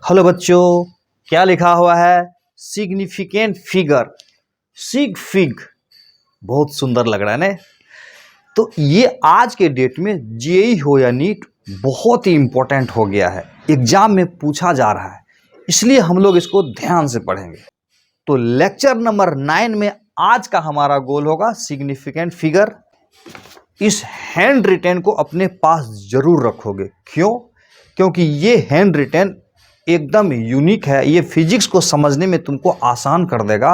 Hello बच्चों, क्या लिखा हुआ है? Significant figure, sig fig. बहुत सुंदर लग रहा है ना। तो ये आज के डेट में जेईई हो या नीट बहुत ही इंपॉर्टेंट हो गया है, एग्जाम में पूछा जा रहा है, इसलिए हम लोग इसको ध्यान से पढ़ेंगे। तो लेक्चर नंबर 9 में आज का हमारा गोल होगा सिग्निफिकेंट फिगर। इस हैंड रिटेन को अपने पास जरूर रखोगे। क्यों? क्योंकि ये हैंड रिटेन एकदम यूनिक है। ये फिजिक्स को समझने में तुमको आसान कर देगा।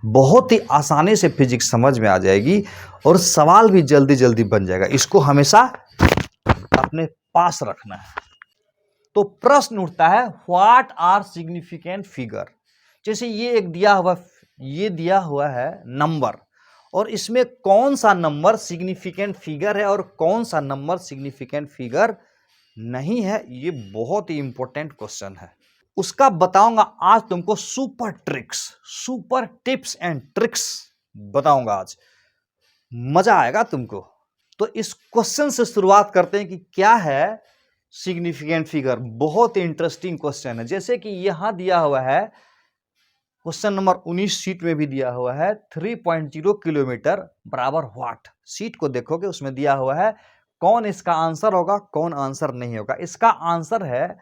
बहुत ही आसानी से फिजिक्स समझ में आ जाएगी और सवाल भी जल्दी जल्दी बन जाएगा। इसको हमेशा अपने पास रखना है। तो प्रश्न उठता है, व्हाट आर सिग्निफिकेंट फिगर। जैसे ये दिया हुआ है नंबर, और इसमें कौन सा नंबर सिग्निफिकेंट फिगर है और कौन सा नंबर सिग्निफिकेंट फिगर नहीं है, ये बहुत ही इंपॉर्टेंट क्वेश्चन है। उसका बताऊंगा आज तुमको सुपर टिप्स एंड ट्रिक्स बताऊंगा आज। मजा आएगा तुमको। तो इस क्वेश्चन से शुरुआत करते हैं कि क्या है सिग्निफिकेंट फिगर। बहुत ही इंटरेस्टिंग क्वेश्चन है। जैसे कि यहां दिया हुआ है क्वेश्चन नंबर 19 सीट में भी दिया हुआ है 3.0 किलोमीटर बराबर व्हाट। सीट को देखोगे उसमें दिया हुआ है कौन इसका आंसर होगा, कौन आंसर नहीं होगा। इसका आंसर है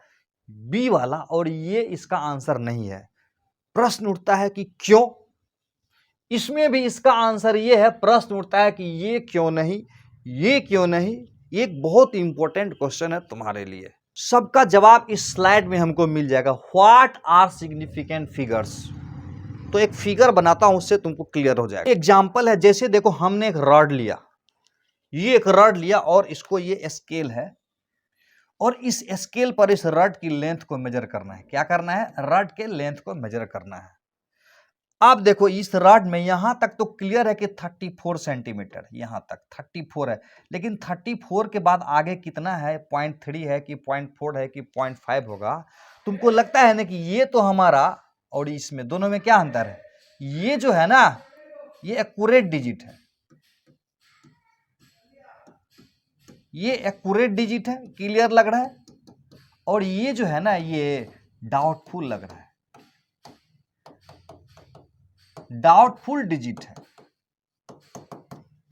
बी वाला और ये इसका आंसर नहीं है। प्रश्न उठता है कि क्यों? इसमें भी इसका आंसर ये है। प्रश्न उठता है कि ये क्यों नहीं, ये क्यों नहीं। ये एक बहुत इंपॉर्टेंट क्वेश्चन है तुम्हारे लिए। सबका जवाब इस स्लाइड में हमको मिल जाएगा। What are significant figures. तो एक फिगर बनाता हूं, उससे तुमको क्लियर हो जाएगा। एग्जाम्पल है, जैसे देखो हमने एक रॉड लिया, ये एक रॉड लिया और इसको ये स्केल है और इस स्केल पर इस रॉड की लेंथ को मेजर करना है। क्या करना है? रॉड के लेंथ को मेजर करना है। अब देखो इस रॉड में यहां तक तो क्लियर है कि 34 सेंटीमीटर, यहां तक 34 है, लेकिन 34 के बाद आगे कितना है? 0.3 है कि 0.4 है कि 0.5 होगा। तुमको लगता है ना कि ये तो हमारा और इसमें दोनों में क्या अंतर है? ये जो है ना, ये एक्यूरेट डिजिट है, ये एक्यूरेट डिजिट है, क्लियर लग रहा है। और ये जो है ना, ये डाउटफुल लग रहा है, डाउटफुल डिजिट है।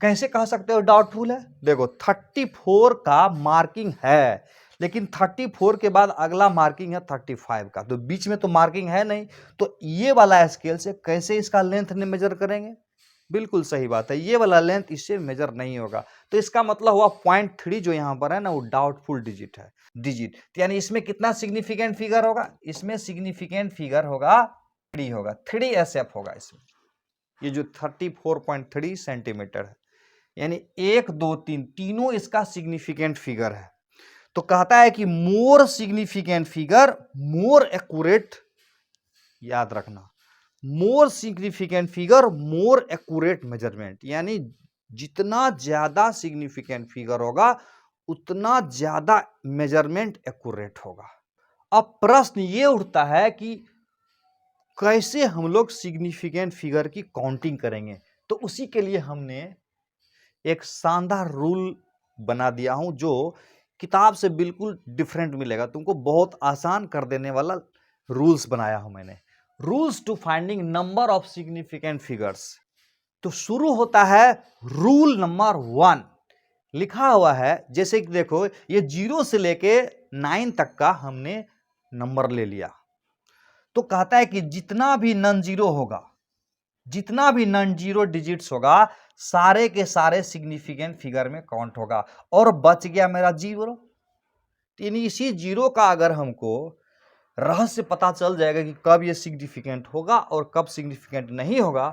कैसे कह सकते हो डाउटफुल है? देखो 34 का मार्किंग है, लेकिन 34 के बाद अगला मार्किंग है 35 का, तो बीच में तो मार्किंग है नहीं। तो ये वाला स्केल से कैसे इसका लेंथ मेजर करेंगे? बिल्कुल सही बात है, ये वाला लेंथ इससे मेजर नहीं होगा। तो इसका मतलब हुआ 0.3 जो यहां पर है ना, वो डाउटफुल डिजिट है। यानी इसमें कितना सिग्निफिकेंट फिगर होगा? इसमें सिग्निफिकेंट फिगर होगा 3 होगा, 3 SF होगा इसमें। ये जो 34.3 सेंटीमीटर है, यानी 1 2 3 तीनों इसका सिग्निफिकेंट फिगर है। तो कहता है कि more significant figure more accurate. याद रखना, more significant figure more accurate measurement. यानी जितना ज्यादा सिग्निफिकेंट फिगर होगा उतना ज्यादा मेजरमेंट एक्यूरेट होगा। अब प्रश्न ये उठता है कि कैसे हम लोग सिग्निफिकेंट फिगर की काउंटिंग करेंगे। तो उसी के लिए हमने एक शानदार रूल बना दिया हूं, जो किताब से बिल्कुल डिफरेंट मिलेगा तुमको। बहुत आसान कर देने वाला रूल्स बनाया हूं मैंने। Rules to finding number of significant figures. तो शुरू होता है रूल नंबर 1। लिखा हुआ है, जैसे कि देखो ये 0 से लेके 9 तक का हमने नंबर ले लिया। तो कहता है कि जितना भी नॉन जीरो होगा, जितना भी नॉन जीरो डिजिट्स होगा, सारे के सारे सिग्निफिकेंट फिगर में काउंट होगा। और बच गया मेरा जीरो। यानी इसी जीरो का अगर हमको रहस्य पता चल जाएगा कि कब ये सिग्निफिकेंट होगा और कब सिग्निफिकेंट नहीं होगा,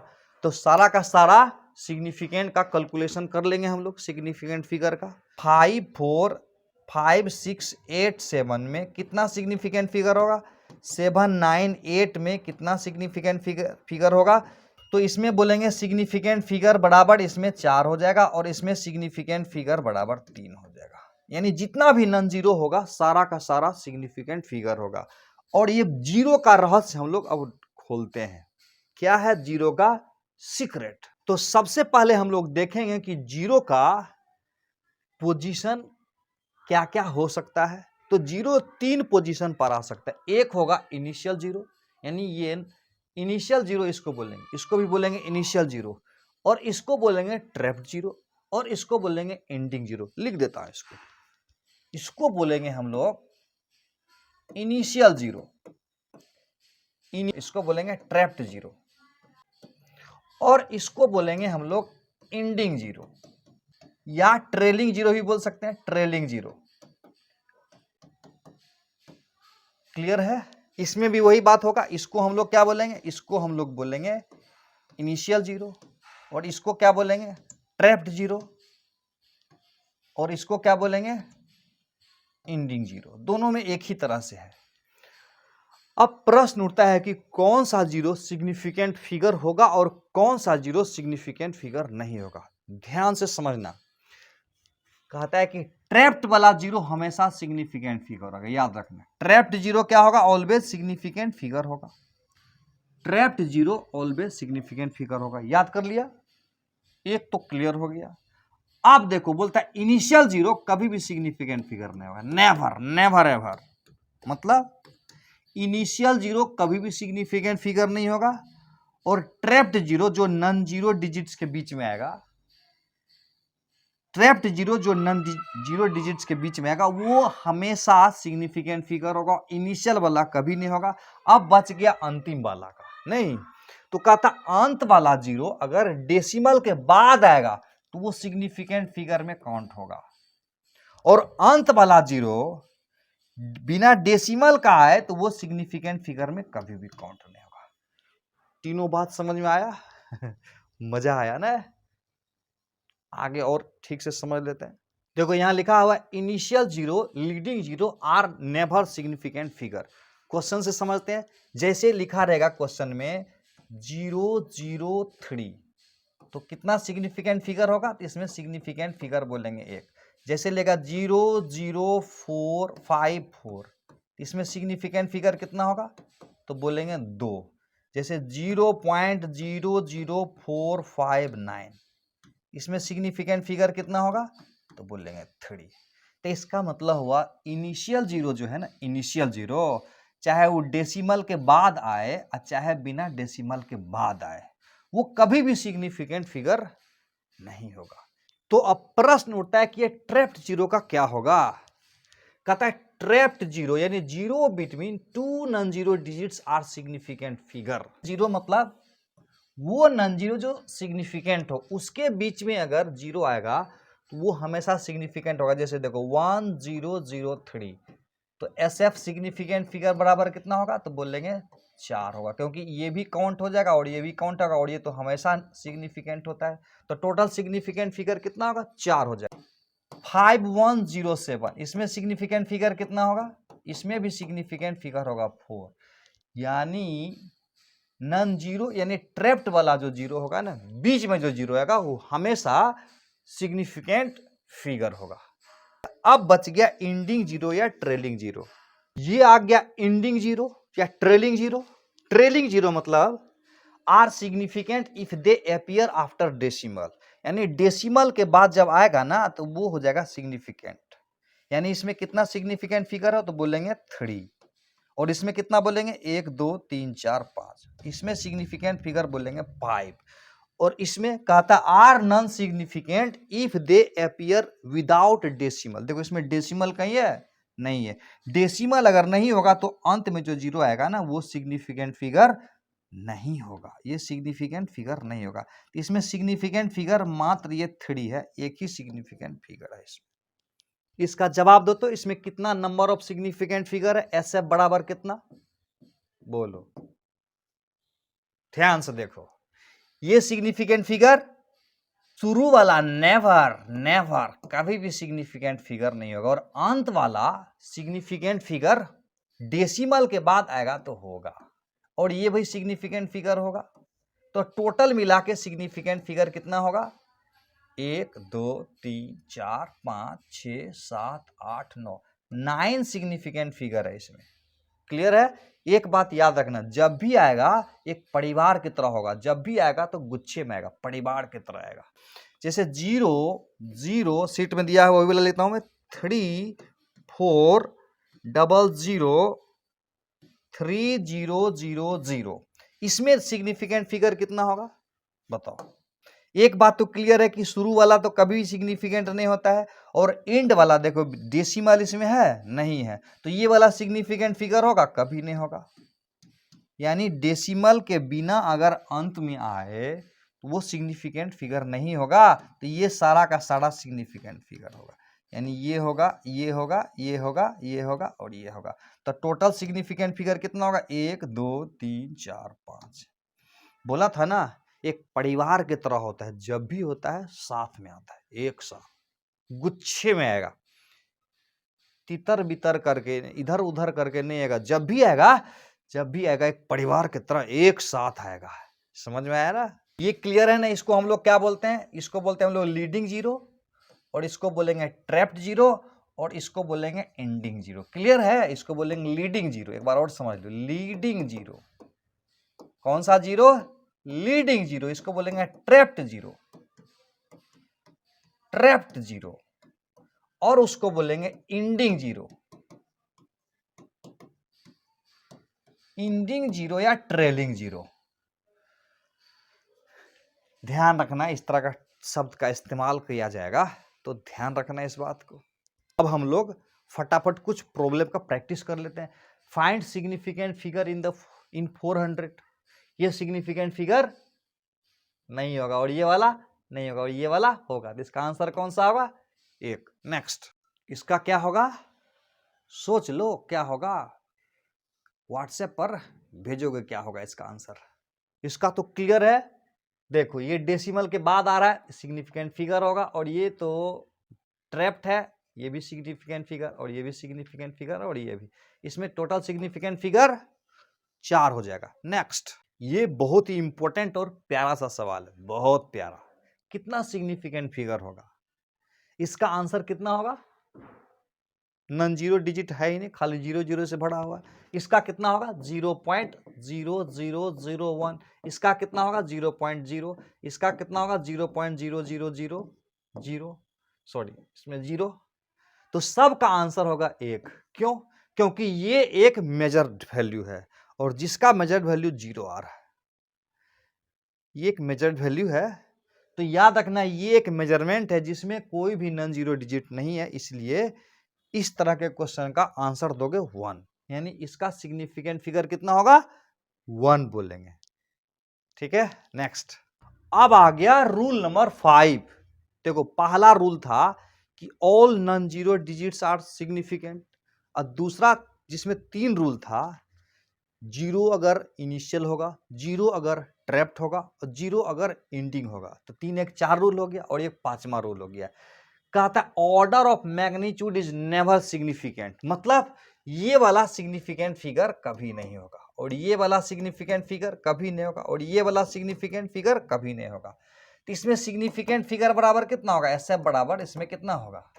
तो सारा का सारा सिग्निफिकेंट का कैलकुलेशन कर लेंगे हम लोग। सिग्निफिकेंट फिगर का 5 4 5 6 8 7 में कितना सिग्निफिकेंट फिगर होगा? 7 9 8 में कितना सिग्निफिकेंट फिगर होगा? तो इसमें बोलेंगे सिग्निफिकेंट फिगर बराबर इसमें 4 हो जाएगा और इसमें सिग्निफिकेंट फिगर बराबर 3 हो जाएगा। यानी जितना भी नॉन जीरो होगा सारा का सारा सिग्निफिकेंट फिगर होगा। और ये जीरो का रहस्य हम लोग अब खोलते हैं। क्या है जीरो का सीक्रेट? तो सबसे पहले हम लोग देखेंगे कि जीरो का पोजीशन क्या क्या हो सकता है। तो जीरो 3 पोजीशन पर आ सकता है। एक होगा इनिशियल जीरो, यानी ये इनिशियल जीरो इसको बोलेंगे, इसको भी बोलेंगे इनिशियल जीरो, और इसको बोलेंगे ट्रैप्ड जीरो, और इसको बोलेंगे एंडिंग जीरो। लिख देता है इसको, इसको बोलेंगे हम लोग इनिशियल जीरो, इसको बोलेंगे ट्रैप्ड जीरो, और इसको बोलेंगे हम लोग एंडिंग जीरो, या ट्रेलिंग जीरो भी बोल सकते हैं, ट्रेलिंग जीरो। क्लियर है? इसमें भी वही बात होगा। इसको हम लोग क्या बोलेंगे, इसको हम लोग बोलेंगे इनिशियल जीरो, और इसको क्या बोलेंगे ट्रैप्ड जीरो, और इसको क्या बोलेंगे एंडिंग जीरो। दोनों में एक ही तरह से है। अब प्रश्न उठता है कि कौन सा जीरो सिग्निफिकेंट फिगर होगा और कौन सा जीरो सिग्निफिकेंट फिगर नहीं होगा। ध्यान से समझना। कहता है कि ट्रैप्ड वाला जीरो हमेशा सिग्निफिकेंट फिगर होगा, याद रखना। ट्रैप्ड जीरो क्या होगा, ऑलवेज सिग्निफिकेंट फिगर होगा। Trapped zero always significant figure होगा, याद कर लिया। एक तो क्लियर हो गया। अब देखो बोलता है इनिशियल जीरो कभी भी सिग्निफिकेंट फिगर नहीं होगा, नेवर नेवर एवर। मतलब इनिशियल जीरो कभी भी सिग्निफिकेंट फिगर नहीं होगा, और ट्रैप्ड जीरो जो नन जीरो डिजिट्स के बीच में आएगा, ट्रैप्ड जीरो जो नन जीरो डिजिट्स के बीच में आएगा वो हमेशा सिग्निफिकेंट फिगर होगा। इनिशियल वाला कभी नहीं होगा। अब बच गया अंतिम वाला का, नहीं तो कहता अंत वाला जीरो अगर डेसिमल के बाद आएगा तो वो सिग्निफिकेंट फिगर में काउंट होगा, और अंत वाला जीरो बिना डेसिमल का आए तो वो सिग्निफिकेंट फिगर में कभी भी काउंट नहीं होगा। तीनों बात समझ में आया? मजा आया ना? आगे और ठीक से समझ लेते हैं। देखो यहां लिखा हुआ initial zero leading zero are never significant figure. Question से समझते हैं। जैसे लिखा रहेगा क्वेश्चन में 003, तो कितना सिग्निफिकेंट फिगर होगा, तो इसमें सिग्निफिकेंट फिगर बोलेंगे एक। जैसे लेगा 00454, इसमें सिग्निफिकेंट फिगर कितना होगा, तो बोलेंगे 2। जैसे 0.00459, इसमें सिग्निफिकेंट फिगर कितना होगा, तो बोलेंगे 3। तो इसका मतलब हुआ इनिशियल जीरो जो है ना, इनिशियल जीरो चाहे वो डेसिमल के बाद आए और चाहे बिना डेसिमल के बाद आए, वो कभी भी सिग्निफिकेंट फिगर नहीं होगा। तो अब प्रश्न उठता है कि ये ट्रैप्ड जीरो का क्या होगा। कहता है ट्रैप्ड जीरो यानी zero between two non zero digits are significant figure. Zero मतलब वो नॉन जीरो जो सिग्निफिकेंट हो उसके बीच में अगर जीरो आएगा तो वो हमेशा सिग्निफिकेंट होगा। जैसे देखो 1003, तो SF सिग्निफिकेंट फिगर बराबर कितना होगा, तो बोलेंगे 4 होगा, क्योंकि ये भी काउंट हो जाएगा और ये भी काउंट होगा, और ये तो हमेशा सिग्निफिकेंट होता है। तो टोटल सिग्निफिकेंट फिगर कितना होगा, 4 हो जाएगा। 5107, इसमें सिग्निफिकेंट फिगर कितना होगा, इसमें भी सिग्निफिकेंट फिगर होगा 4। यानी नॉन जीरो यानी ट्रैप्ड वाला जो जीरो होगा ना, बीच में जो जीरो आएगा वो हमेशा सिग्निफिकेंट फिगर होगा। अब बच गया एंडिंग जीरो या ट्रेलिंग जीरो। ये आ गया एंडिंग जीरो या ट्रेलिंग जीरो। ट्रेलिंग जीरो मतलब are significant if they appear after decimal, यानी डेसिमल के बाद जब आएगा ना तो वो हो जाएगा सिग्निफिकेंट। यानी इसमें कितना सिग्निफिकेंट फिगर है, तो बोलेंगे 3, और इसमें कितना बोलेंगे 1 2 3 4 5, इसमें सिग्निफिकेंट फिगर बोलेंगे 5। और इसमें कहता are non significant if they appear without decimal. देखो इसमें डेसिमल कहीं है, नहीं है। डेसिमल अगर नहीं होगा तो अंत में जो जीरो आएगा ना वो सिग्निफिकेंट फिगर नहीं होगा, ये सिग्निफिकेंट फिगर नहीं होगा। इसमें सिग्निफिकेंट फिगर मात्र ये 3 है, एक ही सिग्निफिकेंट फिगर है इसमें। इसका जवाब दो तो इसमें कितना नंबर ऑफ सिग्निफिकेंट फिगर है, SF बराबर कितना, बोलो ध्यान से देखो। ये सिग्निफिकेंट फिगर शुरू वाला नेवर नेवर कभी भी सिग्निफिकेंट फिगर नहीं होगा, और अंत वाला सिग्निफिकेंट फिगर डेसिमल के बाद आएगा तो होगा, और ये भी सिग्निफिकेंट फिगर होगा। तो टोटल मिला के सिग्निफिकेंट फिगर कितना होगा, 1 2 3 4 5 6 7 8 9 सिग्निफिकेंट फिगर है इसमें। क्लियर है? एक बात याद रखना, जब भी आएगा एक परिवार की तरह होगा, जब भी आएगा तो गुच्छे में आएगा, परिवार की तरह आएगा। जैसे 0 0 सीट में दिया है वही वाला लेता हूं मैं, 3 4 003000। इसमें सिग्निफिकेंट फिगर कितना होगा बताओ। एक बात तो क्लियर है कि शुरू वाला तो कभी सिग्निफिकेंट नहीं होता है, और एंड वाला देखो डेसिमल इसमें है नहीं है, तो ये वाला सिग्निफिकेंट फिगर होगा कभी नहीं होगा। यानी डेसिमल के बिना अगर अंत में आए तो वो सिग्निफिकेंट फिगर नहीं होगा, तो ये सारा का सारा सिग्निफिकेंट फिगर होगा। यानी ये होगा, ये होगा, ये होगा, ये होगा और ये होगा। तो टोटल सिग्निफिकेंट फिगर कितना होगा? 1 2 3 4 5। बोला था ना एक परिवार की तरह होता है, जब भी होता है साथ में आता है, एक साथ गुच्छे में आएगा, तितर बितर करके इधर उधर करके नहीं आएगा। जब भी आएगा एक परिवार की तरह एक साथ आएगा। समझ में आया ना? ये क्लियर है ना? इसको हम लोग क्या बोलते हैं? इसको बोलते हैं हम लोग लीडिंग जीरो, और इसको बोलेंगे ट्रैप्ड जीरो, और इसको बोलेंगे एंडिंग जीरो। क्लियर है? इसको बोलेंगे लीडिंग जीरो। एक बार और समझ लो, लीडिंग जीरो। कौन सा जीरो? Leading zero. इसको बोलेंगे ट्रैप्ड जीरो, ट्रैप्ड जीरो, और उसको बोलेंगे इंडिंग जीरो, इंडिंग जीरो या ट्रेलिंग जीरो। ध्यान रखना इस तरह का शब्द का इस्तेमाल किया जाएगा, तो ध्यान रखना इस बात को। अब हम लोग फटाफट कुछ प्रॉब्लम का प्रैक्टिस कर लेते हैं। Find significant figure in 400। ये सिग्निफिकेंट फिगर नहीं होगा, और ये वाला नहीं होगा, और ये वाला होगा। तो इसका आंसर कौन सा होगा? 1। नेक्स्ट, इसका क्या होगा? सोच लो क्या होगा, व्हाट्सएप पर भेजोगे क्या होगा इसका आंसर। इसका तो क्लियर है, देखो ये डेसिमल के बाद आ रहा है, सिग्निफिकेंट फिगर होगा, और ये तो ट्रैप्ड है, ये भी सिग्निफिकेंट फिगर, और ये भी सिग्निफिकेंट फिगर, और ये भी। इसमें टोटल सिग्निफिकेंट फिगर 4 हो जाएगा। नेक्स्ट, ये बहुत ही इंपॉर्टेंट और प्यारा सा सवाल है, बहुत प्यारा। कितना सिग्निफिकेंट फिगर होगा? इसका आंसर कितना होगा? नॉन जीरो डिजिट है ही नहीं, खाली 0 0 से भरा हुआ। इसका कितना होगा? 0.0001। इसका कितना होगा? 0.0। इसका कितना होगा? 0.0000। सॉरी, इसमें 0। तो सब का आंसर होगा 1। क्यों? क्योंकि ये एक मेजर्ड वैल्यू है, और जिसका मेजर्ड वैल्यू 0 आ रहा है, ये एक मेजर्ड वैल्यू है। तो याद रखना ये एक मेजरमेंट है जिसमें कोई भी नॉन जीरो डिजिट नहीं है, इसलिए इस तरह के क्वेश्चन का आंसर दोगे 1। यानी इसका सिग्निफिकेंट फिगर कितना होगा? 1 बोलेंगे। ठीक है, नेक्स्ट। अब आ गया रूल नंबर 5। देखो पहला रूल था कि all non zero digits are significant, और दूसरा जिसमें 3 रूल था, 0 अगर इनिशियल होगा, 0 अगर ट्रैप्ड होगा, और 0 अगर एंडिंग होगा। तो 3 एक 4 रूल हो गया, और एक 5वां रूल हो गया। कहता है order of magnitude is never significant, मतलब ये वाला सिग्निफिकेंट फिगर कभी नहीं होगा, और ये वाला सिग्निफिकेंट फिगर कभी नहीं होगा, और ये वाला सिग्निफिकेंट फिगर कभी नहीं होगा। तो इसमें सिग्निफिकेंट फिगर बराबर कितना होगा? SF बराबर इसमें कितना होगा?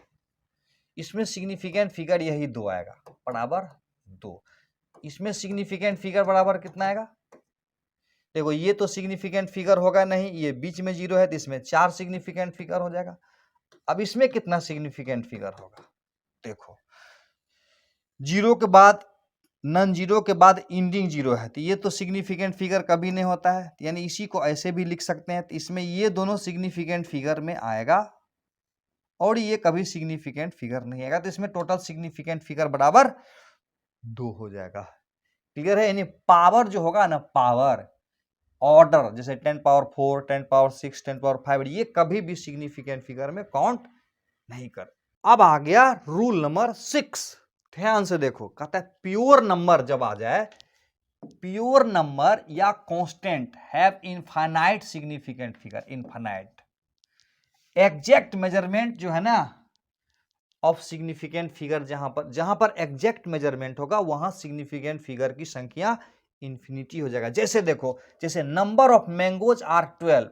इसमें सिग्निफिकेंट फिगर यही 2 आएगा, बराबर 2। इसमें सिग्निफिकेंट फिगर बराबर कितना आएगा? देखो ये तो सिग्निफिकेंट फिगर होगा नहीं, ये बीच में 0 है, तो इसमें 4 सिग्निफिकेंट फिगर हो जाएगा। अब इसमें कितना सिग्निफिकेंट फिगर होगा? देखो 0 के बाद, नॉन जीरो के बाद एंडिंग 0 है, तो ये तो सिग्निफिकेंट फिगर कभी नहीं होता है, यानी इसी को ऐसे भी लिख सकते हैं। तो इसमें ये दोनों सिग्निफिकेंट फिगर में आएगा, और ये कभी सिग्निफिकेंट फिगर नहीं आएगा। तो इसमें टोटल सिग्निफिकेंट फिगर बराबर 2 हो जाएगा। क्लियर है? यानी पावर जो होगा ना, पावर ऑर्डर, जैसे 10 पावर 4, 10 पावर 6, 10 पावर 5, ये कभी भी सिग्निफिकेंट फिगर में काउंट नहीं कर। अब आ गया रूल नंबर 6। ध्यान से देखो, कहता है प्योर नंबर जब आ जाए, प्योर नंबर या constant have infinite significant figure. Infinite exact measurement जो है ना ऑफ सिग्निफिकेंट फिगर, जहां पर एग्जैक्ट मेजरमेंट होगा वहां सिग्निफिकेंट फिगर की संख्या इंफिनिटी हो जाएगा। जैसे देखो, जैसे number of mangoes are 12,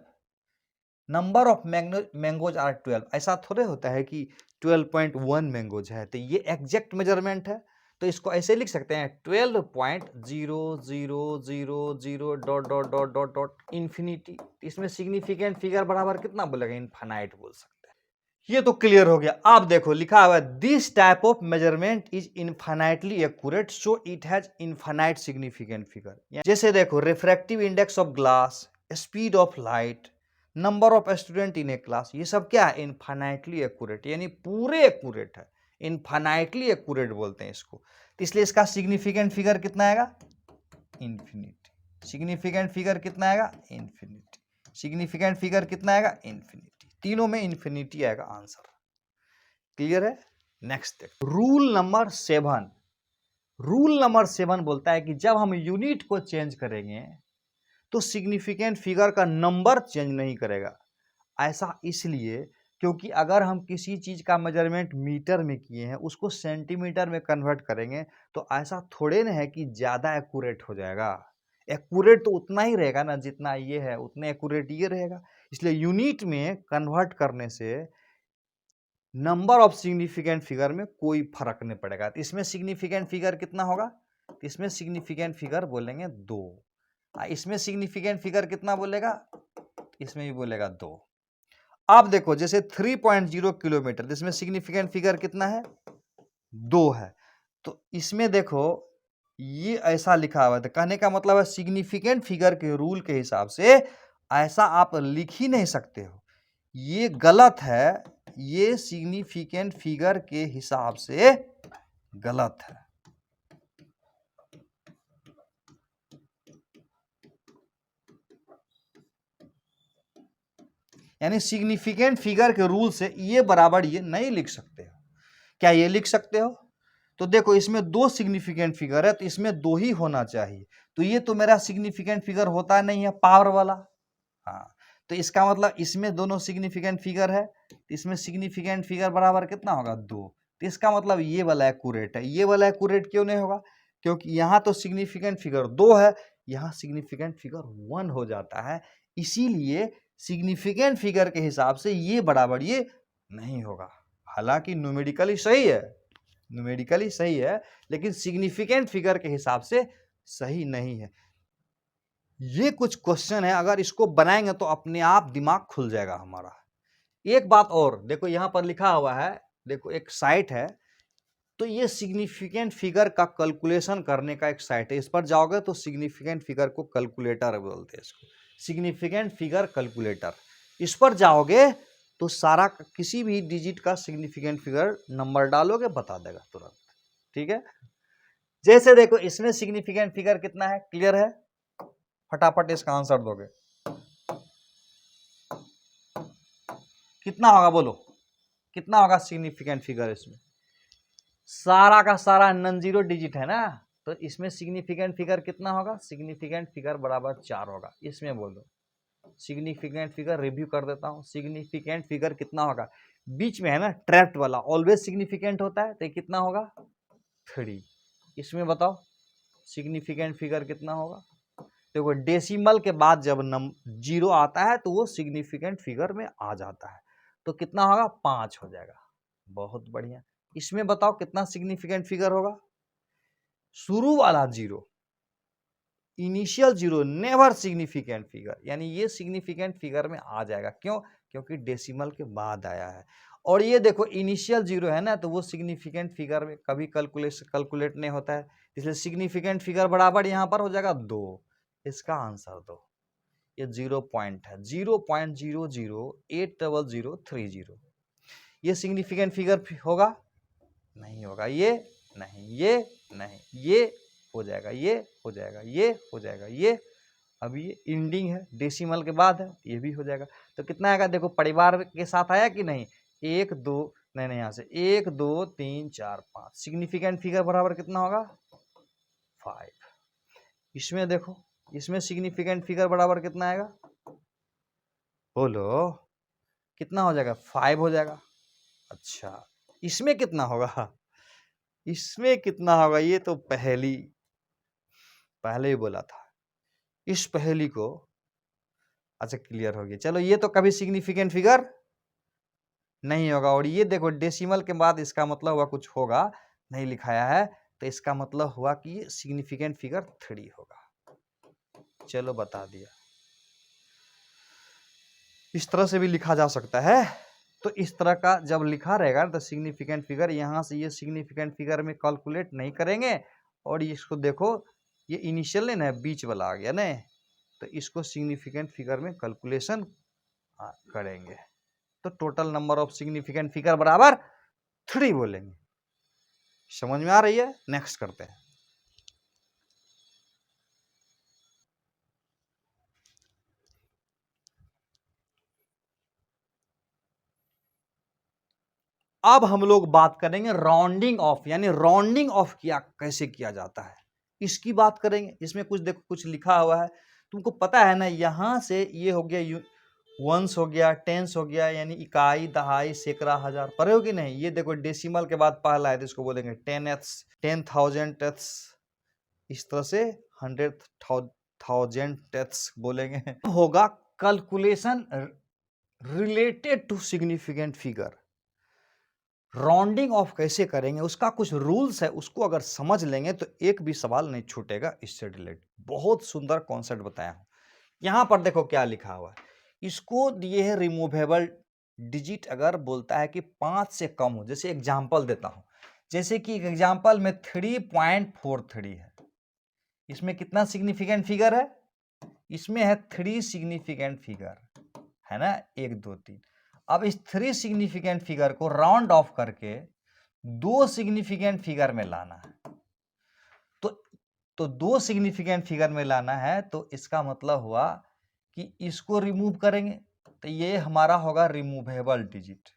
number of mangoes are 12, ऐसा थोड़े होता है कि 12.1 मैंगोज है, तो ये एग्जैक्ट मेजरमेंट है। तो इसको ऐसे लिख सकते हैं 12.0000 dot dot dot dot dot infinity. इसमें सिग्निफिकेंट फिगर बराबर कितना बोलेगा? इनफाइनाइट बोल सकते हैं। ये तो क्लियर हो गया। आप देखो लिखा हुआ है this type of measurement is infinitely accurate so it has infinite significant figure. जैसे देखो refractive index of glass, speed of light, number of student in A class, ये सब क्या है? इनफाइनाइटली एक्यूरेट, यानी पूरे एक्यूरेट है। इनफाइनाइटली एक्यूरेट बोलते हैं इसको। तो इसलिए इसका सिग्निफिकेंट फिगर कितना आएगा? इन्फिनिटी। सिग्निफिकेंट फिगर कितना आएगा? इन्फिनिटी। सिग्निफिकेंट फिगर कितना आएगा? इन्फिनिटी। तीनों में इन्फिनिटी आएगा आंसर। क्लियर है? नेक्स्ट देखो रूल नंबर 7। रूल नंबर 7 बोलता है कि जब हम यूनिट को चेंज करेंगे तो सिग्निफिकेंट फिगर का नंबर चेंज नहीं करेगा। ऐसा इसलिए क्योंकि अगर हम किसी चीज का मेजरमेंट मीटर में किए हैं उसको सेंटीमीटर में कन्वर्ट करेंगे तो ऐसा थोड़े ना है कि ज्यादा एक्यूरेट हो जाएगा। एक्यूरेट तो उतना ही रहेगा ना जितना ये है, उतने एक्यूरेट ये रहेगा। इसलिए यूनिट में कन्वर्ट करने से नंबर ऑफ सिग्निफिकेंट फिगर में कोई फर्क नहीं पड़ेगा। तो इसमें सिग्निफिकेंट फिगर कितना होगा? तो इसमें सिग्निफिकेंट फिगर बोलेंगे 2। इसमें सिग्निफिकेंट फिगर कितना बोलेगा? इसमें भी बोलेगा 2। अब देखो जैसे 3.0 किलोमीटर, जिसमें सिग्निफिकेंट फिगर कितना है? 2 है। तो इसमें देखो ये ऐसा लिखा हुआ है, तो कहने का मतलब है सिग्निफिकेंट फिगर के रूल के हिसाब से ऐसा आप लिख ही नहीं सकते हो, ये गलत है। ये सिग्निफिकेंट फिगर के हिसाब से गलत है। यानी सिग्निफिकेंट फिगर के रूल से ये बराबर ये नहीं लिख सकते हो। क्या ये लिख सकते हो? तो देखो इसमें 2 सिग्निफिकेंट फिगर है तो इसमें 2 ही होना चाहिए। तो ये तो मेरा सिग्निफिकेंट फिगर होता नहीं है पावर वाला। हाँ, तो इसका मतलब इसमें दोनों सिग्निफिकेंट फिगर है, तो इसमें सिग्निफिकेंट फिगर बराबर कितना होगा? 2। तो इसका मतलब ये वाला एक्यूरेट है। ये वाला एक्यूरेट क्यों नहीं होगा? क्योंकि यहाँ तो सिग्निफिकेंट फिगर 2 है, यहाँ सिग्निफिकेंट फिगर 1 हो जाता है। इसीलिए सिग्निफिकेंट फिगर के हिसाब से ये बराबर ये नहीं होगा। हालांकि न्यूमेरिकली सही है, न्यूमेरिकली सही है, लेकिन सिग्निफिकेंट फिगर के हिसाब से सही नहीं है। ये कुछ क्वेश्चन है, अगर इसको बनाएंगे तो अपने आप दिमाग खुल जाएगा हमारा। एक बात और देखो यहां पर लिखा हुआ है, देखो एक साइट है, तो ये सिग्निफिकेंट फिगर का कैलकुलेशन करने का एक साइट है। इस पर जाओगे तो सिग्निफिकेंट फिगर को कैलकुलेटर बोलते हैं इसको, सिग्निफिकेंट फिगर कैलकुलेटर। इस पर जाओगे तो सारा किसी भी डिजिट का सिग्निफिकेंट फिगर नंबर डालोगे बता देगा तुरंत। ठीक है, जैसे देखो इसमें सिग्निफिकेंट फिगर कितना है? क्लियर है? फटाफट इसका आंसर दोगे कितना होगा? बोलो कितना होगा सिग्निफिकेंट फिगर? इसमें सारा का सारा नॉन जीरो डिजिट है ना, तो इसमें सिग्निफिकेंट फिगर कितना होगा? सिग्निफिकेंट फिगर बराबर 4 होगा। इसमें बोलो सिग्निफिकेंट फिगर रिव्यू कर देता हूं। सिग्निफिकेंट फिगर कितना होगा? बीच में है ना ट्रैप्ड वाला, ऑलवेज सिग्निफिकेंट होता है, तो कितना होगा? 3। इसमें बताओ सिग्निफिकेंट फिगर कितना होगा? देखो डेसिमल के बाद जब 0 आता है तो वो सिग्निफिकेंट फिगर में आ जाता है, तो कितना होगा? 5 हो जाएगा। बहुत बढ़िया। इसमें बताओ कितना सिग्निफिकेंट फिगर होगा? शुरू वाला 0, इनिशियल 0, नेवर सिग्निफिकेंट फिगर, यानी ये सिग्निफिकेंट फिगर में आ जाएगा। क्यों? क्योंकि डेसिमल के बाद आया है। और ये देखो इनिशियल 0 है ना, तो वो सिग्निफिकेंट फिगर में कभी कैलकुलेट नहीं होता है, इसलिए सिग्निफिकेंट फिगर बराबर यहाँ पर हो जाएगा 2। इसका आंसर 2। ये 0 पॉइंट है, 0.0080030। ये सिग्निफिकेंट फिगर होगा? नहीं होगा। ये नहीं, ये नहीं, ये हो जाएगा, ये हो जाएगा, ये हो जाएगा, ये अभी ये इंडिंग है, डेसिमल के बाद है, ये भी हो जाएगा। तो कितना आएगा? देखो परिवार के साथ आया कि नहीं? 1 2 नहीं नहीं, यहाँ से 1 2 3 4 5, सिग्निफिकेंट फिगर बराबर कितना होगा? 5। इसमें देखो इसमें सिग्निफिकेंट फिगर बराबर कितना आएगा? बोलो कितना हो जाएगा? 5 हो जाएगा। अच्छा इसमें कितना होगा? इसमें कितना होगा? ये तो पहले ही बोला था। इस पहेली को अच्छा क्लियर हो गया। चलो ये तो कभी सिग्निफिकेंट फिगर नहीं होगा, और ये देखो डेसिमल के बाद इसका मतलब हुआ कुछ होगा, नहीं लिखाया है, तो इसका मतलब हुआ कि ये सिग्निफिकेंट फिगर 3 होगा। चलो बता दिया। इस तरह से भी लिखा जा सकता है। तो इस तरह का जब लिखा रहेगा तो सिग्निफिकेंट फिगर, यहाँ से ये सिग्निफिकेंट फिगर में कैलकुलेट नहीं करेंगे, और इसको देखो ये इनिशियल ना बीच वाला आ गया ना, तो इसको सिग्निफिकेंट फिगर में कैलकुलेशन करेंगे। तो total number of significant figure बराबर 3 बोलेंगे। समझ में आ रही है? नेक्स्ट करते हैं। अब हम लोग बात करेंगे राउंडिंग ऑफ, यानी राउंडिंग ऑफ किया कैसे किया जाता है, इसकी बात करेंगे। इसमें कुछ देखो, कुछ लिखा हुआ है, तुमको पता है ना, यहां से ये हो गया वंस हो गया, टेंस हो गया, यानी इकाई, दहाई, सैकड़ा, हजार, पढ़े हो कि नहीं? ये देखो डेसिमल के बाद पहला है तो इसको बोलेंगे 10th, 10,000th, इस तरह से 100,000th बोलेंगे। होगा calculation related to significant figure. Rounding off कैसे करेंगे उसका कुछ रूल्स है, उसको अगर समझ लेंगे तो एक भी सवाल नहीं छूटेगा इससे रिलेटेड। बहुत सुंदर कॉन्सेप्ट बताया हूं। यहां पर देखो क्या लिखा हुआ है, इसको दिए है रिमूवेबल डिजिट अगर बोलता है कि 5 से कम हो। जैसे एग्जांपल देता हूं, जैसे कि एग्जांपल में 3.43 है, इसमें कितना सिग्निफिकेंट फिगर है? इसमें है 3 सिग्निफिकेंट फिगर, है ना, 1 2 3। अब इस 3 सिग्निफिकेंट फिगर को राउंड ऑफ करके 2 सिग्निफिकेंट फिगर में लाना है। तो 2 सिग्निफिकेंट फिगर में लाना है, तो इसका मतलब हुआ कि इसको रिमूव करेंगे तो ये हमारा होगा रिमूवेबल डिजिट।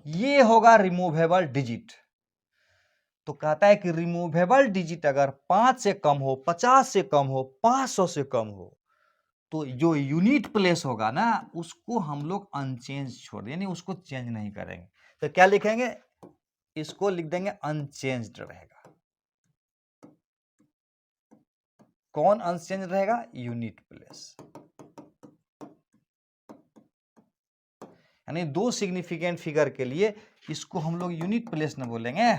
ये होगा रिमूवेबल डिजिट। तो कहता है कि रिमूवेबल डिजिट अगर 5 से कम हो, 50 से कम हो, 500 से कम हो, तो जो यूनिट प्लेस होगा ना उसको हम लोग अनचेंज छोड़ दें, यानी उसको चेंज नहीं करेंगे। तो क्या लिखेंगे? इसको लिख देंगे अनचेंज्ड रहेगा। कौन अनचेंज रहेगा? Unit place. यानी 2 सिग्निफिकेंट फिगर के लिए इसको हम लोग यूनिट प्लेस न बोलेंगे,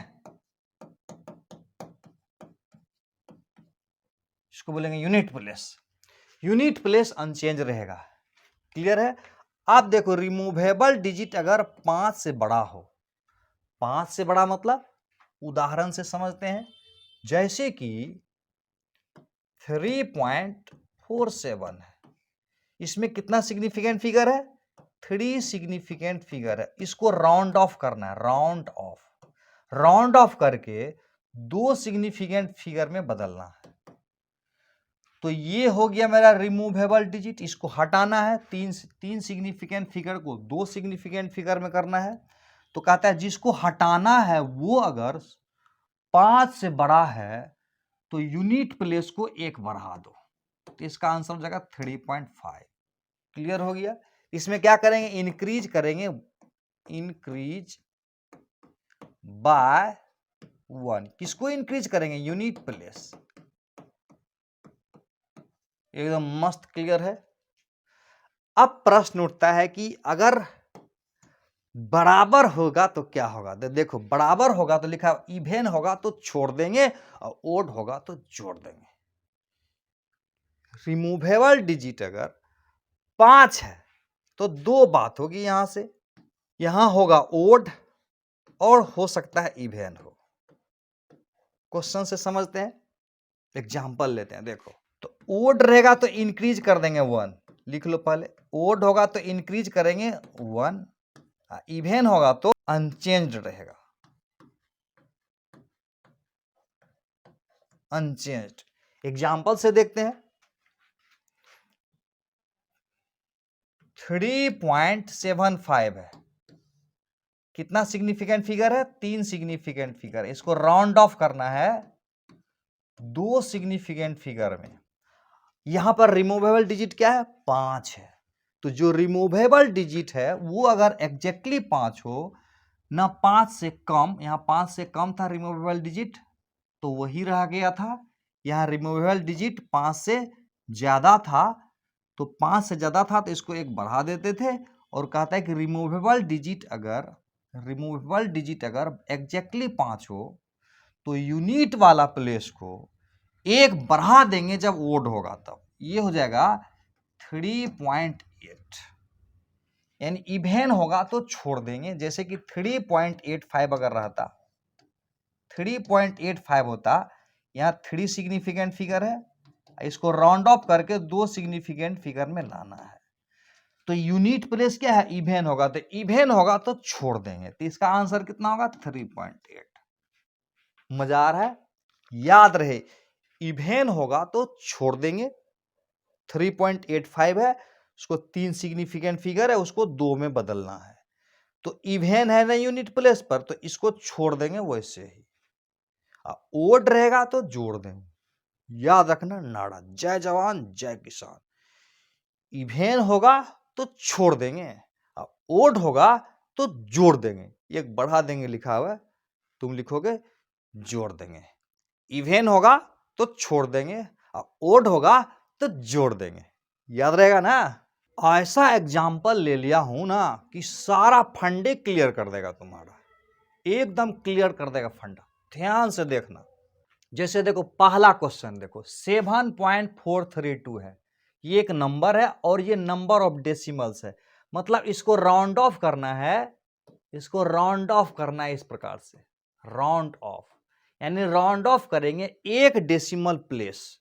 इसको बोलेंगे unit place. Unit place unchange रहेगा। क्लियर है? आप देखो रिमूवेबल डिजिट अगर 5 से बड़ा हो, 5 से बड़ा मतलब उदाहरण से समझते हैं, जैसे कि 3.47 है, इसमें कितना सिग्निफिकेंट फिगर है? 3 सिग्निफिकेंट फिगर है। इसको राउंड ऑफ करना है, राउंड ऑफ, राउंड ऑफ करके 2 सिग्निफिकेंट फिगर में बदलना है। तो ये हो गया मेरा रिमूवेबल डिजिट। इसको हटाना है, 3 सिग्निफिकेंट फिगर को 2 सिग्निफिकेंट फिगर में करना है। तो कहता है जिसको हटाना है वो अगर 5 से बड़ा है तो यूनिट प्लेस को 1 बढ़ा दो, तो इसका आंसर हो जाएगा 3.5। क्लियर हो गया? इसमें क्या करेंगे? इंक्रीज करेंगे, इंक्रीज बाय 1। किसको इंक्रीज करेंगे? Unit place. एकदम मस्त क्लियर है। अब प्रश्न उठता है कि अगर बराबर होगा तो क्या होगा? देखो बराबर होगा तो लिखा इवेन होगा तो छोड़ देंगे, और ओड होगा तो जोड़ देंगे। रिमूवेबल डिजिट अगर 5 है तो 2 बात होगी, यहां से यहां होगा ओड और हो सकता है इवेन हो। क्वेश्चन से समझते हैं, एग्जांपल लेते हैं। देखो तो ओड रहेगा तो इंक्रीज कर देंगे 1, लिख लो पहले। ओड होगा तो इंक्रीज करेंगे 1, इवेन होगा तो अनचेंज्ड रहेगा, अनचेंज्ड। एग्जांपल से देखते हैं। 3.75 है, कितना सिग्निफिकेंट फिगर है? 3 सिग्निफिकेंट फिगर। इसको राउंड ऑफ करना है 2 सिग्निफिकेंट फिगर में। यहां पर रिमूवेबल डिजिट क्या है? 5 है। तो जो रिमूवेबल डिजिट है वो अगर एग्जैक्टली 5 हो ना, 5 से कम, यहां 5 से कम था रिमूवेबल डिजिट तो वही रह गया था। यहां रिमूवेबल डिजिट 5 से ज्यादा था, तो 5 से ज्यादा था तो इसको 1 बढ़ा देते थे। और कहता है कि रिमूवेबल डिजिट अगर एग्जैक्टली 5 हो तो यूनिट वाला प्लेस को 1 बढ़ा देंगे जब ओड होगा तब। ये हो जाएगा 3.8, यानी इवेन होगा तो छोड़ देंगे। जैसे कि 3.85 अगर रहता, 3.85 होता, यहाँ 3 सिग्निफिकेंट फिगर है, इसको राउंड ऑफ करके 2 सिग्निफिकेंट फिगर में लाना है। तो यूनिट प्लेस क्या है, इवेन होगा, तो इवेन होगा तो छोड़ देंगे। तो इसका आंसर कितना होगा, 3.8। मजा आ रहा है, याद रहे इवेन होगा तो छोड़ देंगे। 3.85 है, उसको 3 सिग्निफिकेंट फिगर है, उसको 2 में बदलना है। तो इवेन है ना यूनिट प्लेस पर, तो इसको छोड़ देंगे वैसे ही। ओड रहेगा तो जोड़ देंगे। याद रखना नारा, जय जवान जय किसान। इवेन होगा तो छोड़ देंगे, ओड होगा तो जोड़ देंगे। एक बढ़ा देंगे लिखा हुआ है, तुम लिखोगे जोड़ देंगे। इवेन होगा तो छोड़ देंगे, ओड होगा तो जोड़ देंगे। याद रहेगा ना। ऐसा एग्जाम्पल ले लिया हूं ना कि सारा फंडे क्लियर कर देगा तुम्हारा, एकदम क्लियर कर देगा फंडा। ध्यान से देखना। जैसे देखो पहला क्वेश्चन देखो, 7.432 है, ये एक नंबर है और ये नंबर ऑफ डेसिमल्स है। मतलब इसको राउंड ऑफ करना है, इसको राउंड ऑफ करना है इस प्रकार से, राउंड ऑफ, यानी राउंड ऑफ करेंगे एक डेसिमल प्लेस,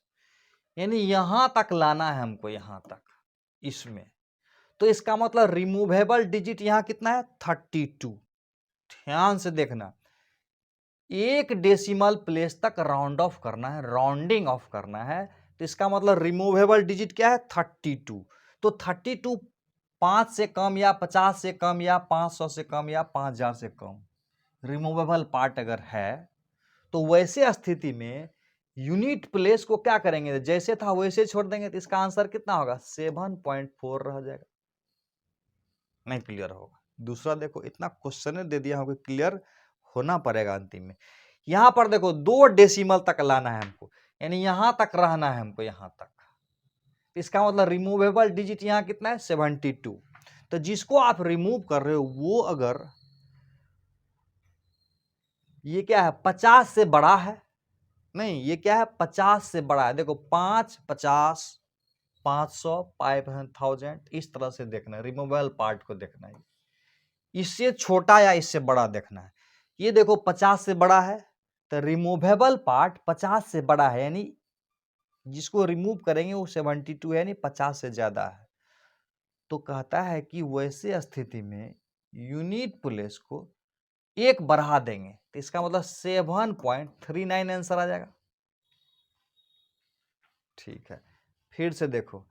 यानी यहां तक लाना है हमको, यहां तक इसमें। तो इसका मतलब रिमूवेबल डिजिट यहां कितना है, 32। ध्यान से देखना, एक डेसिमल प्लेस तक राउंड ऑफ करना है, राउंडिंग ऑफ करना है। तो इसका मतलब रिमूवेबल डिजिट क्या है, 32। तो 32 5 से कम या 50 से कम या 500 से कम या 5000 से कम रिमूवेबल पार्ट अगर है, तो वैसे स्थिति में यूनिट प्लेस को क्या करेंगे, जैसे था वैसे छोड़ देंगे। तो इसका आंसर कितना होगा, 7.4 रह जाएगा। नहीं क्लियर होगा। दूसरा देखो, इतना क्वेश्चन दे दिया होगा, क्लियर होना पड़ेगा अंतिम में। यहां पर देखो 2 डेसिमल तक लाना है हमको, यानी यहां तक रहना है हमको, यहां तक। इसका मतलब रिमूवेबल डिजिट यहां कितना है, 72। तो जिसको आप रिमूव कर रहे हो वो अगर ये क्या है, 50 से बड़ा है, नहीं ये क्या है, 50 से बड़ा है। देखो 5, 50, 500, 5000, इस तरह से देखना है, रिमूवेबल पार्ट को देखना है। इससे छोटा या इससे बड़ा देखना है। ये देखो 50 से बड़ा है, तो रिमूवेबल पार्ट 50 से बड़ा है, यानी जिसको रिमूव करेंगे वो 72 है, यानी 50 से ज्यादा है। तो कहता है कि वैसे स्थिति में यूनिट प्लेस को एक बढ़ा देंगे। तो इसका मतलब 7.39 आंसर आ जाएगा। ठीक है, फिर से देखो,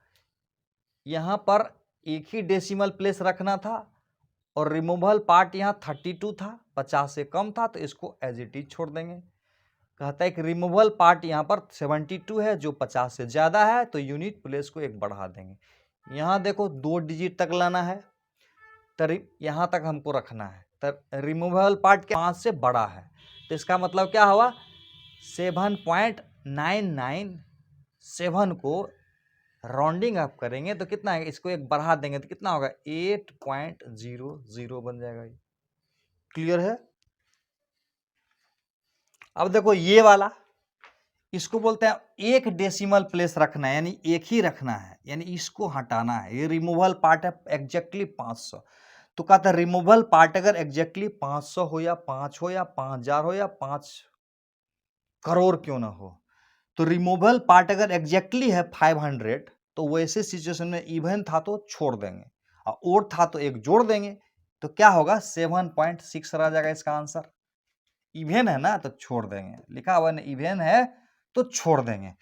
यहां पर एक ही डेसिमल प्लेस रखना था और रिमूवल पार्ट यहां 32 था, 50 से कम था, तो इसको एज इट इज छोड़ देंगे। कहता है कि रिमूवल पार्ट यहां पर 72 है जो 50 से ज्यादा है, तो यूनिट प्लेस को एक बढ़ा देंगे। यहां देखो 2 डिजिट तक लाना है, तो यहां तक हमको रखना है। तो रिमूवल पार्ट के 5 से बड़ा है, तो इसका मतलब क्या हुआ, 7.997 को राउंडिंग अप करेंगे तो कितना है, इसको एक बढ़ा देंगे तो कितना होगा, 8.00 बन जाएगा। क्लियर है। अब देखो ये वाला, इसको बोलते हैं एक डेसिमल प्लेस रखना है, यानी एक ही रखना है, यानी इसको हटाना है। ये रिमूवल पार्ट है एग्जैक्टली 500। तो कहता है रिमूवल पार्ट अगर एग्जैक्टली 500 हो या 5 हो या 5000 हो या 5 करोड़ क्यों ना हो, तो रिमूवल पार्ट अगर एग्जैक्टली है 500, तो वैसे सिचुएशन में इवन था तो छोड़ देंगे और ओड था तो एक जोड़ देंगे। तो क्या होगा, 7.6 रह जाएगा इसका आंसर। इवेन है ना तो छोड़ देंगे, लिखा हुआ ना इवेन है तो छोड़ देंगे।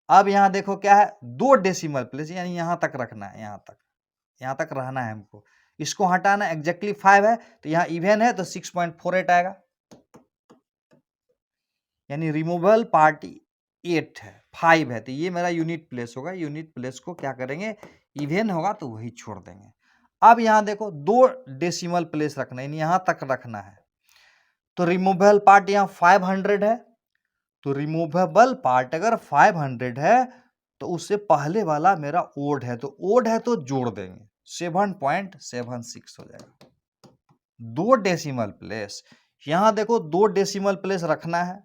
अब यहां देखो क्या है, 2 डेसिमल प्लेस, यानी यहां तक रखना है, यहां तक रहना है हमको। इसको हटाना, एग्जैक्टली 5 है तो यहां इवेन है तो 6.48 आएगा, यानी रिमूवल पार्ट 8 है, 5 है, तो ये मेरा यूनिट प्लेस होगा। यूनिट प्लेस को क्या करेंगे, इवेन होगा तो वही छोड़ देंगे। अब यहां देखो 2 डेसिमल प्लेस रखना है, यहां तक रखना है। तो रिमूवेबल पार्ट यहां 500 है, तो रिमूवेबल पार्ट अगर 500 है तो उससे पहले वाला मेरा ओड है, तो ओड है तो जोड़ देंगे, 7.76 हो जाएगा। 2 डेसिमल प्लेस, यहां देखो 2 डेसिमल प्लेस रखना है,